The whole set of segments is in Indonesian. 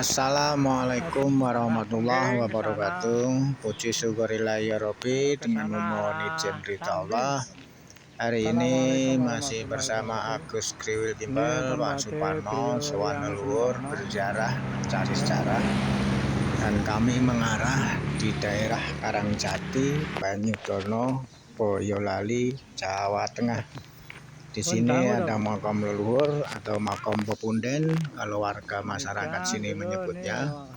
Assalamualaikum warahmatullahi wabarakatuh. Puji syukurillah ya Rabbi, dengan memohon izin ridha Allah. Hari ini masih bersama Agus Kriwil Gimbal, Pak Suparno, sowan leluhur berziarah mencari sejarah, dan kami mengarah di daerah Karangjati, Banyudono, Boyolali, Jawa Tengah. Di sini ada makam leluhur atau makam pepunden kalau warga masyarakat sini menyebutnya.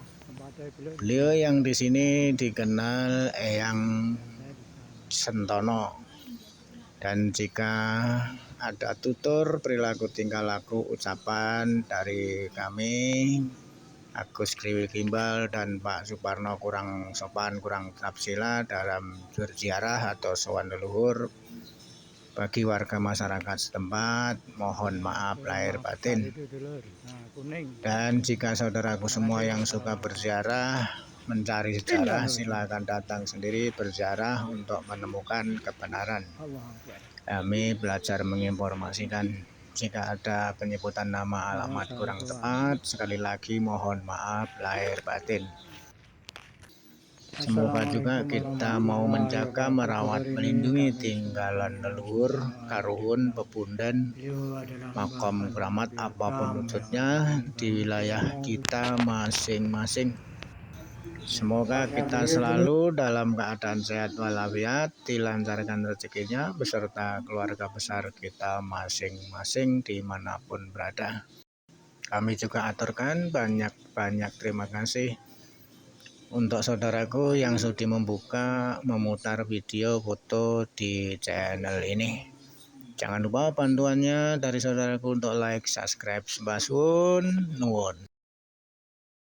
Beliau yang di sini dikenal Eyang Sentono. Dan jika ada tutur perilaku tingkah laku ucapan dari kami Agus Kriwil Gimbal dan Pak Suparno kurang sopan, kurang tafsila dalam berziarah atau sowan leluhur, bagi warga masyarakat setempat mohon maaf lahir batin. Dan jika saudaraku semua yang suka berziarah mencari sejarah, silakan datang sendiri berziarah untuk menemukan kebenaran. Kami belajar menginformasikan. Jika ada penyebutan nama alamat kurang tepat, sekali lagi mohon maaf lahir batin. Semoga juga kita mau menjaga, merawat, melindungi tinggalan leluhur, karuhun, pepunden, makom keramat apapun wujudnya di wilayah kita masing-masing. Semoga kita selalu dalam keadaan sehat walafiat, dilancarkan rezekinya beserta keluarga besar kita masing-masing dimanapun berada. Kami juga aturkan banyak terima kasih untuk saudaraku yang sudah memutar video foto di channel ini. Jangan lupa bantuannya dari saudaraku untuk like, subscribe, nuwun.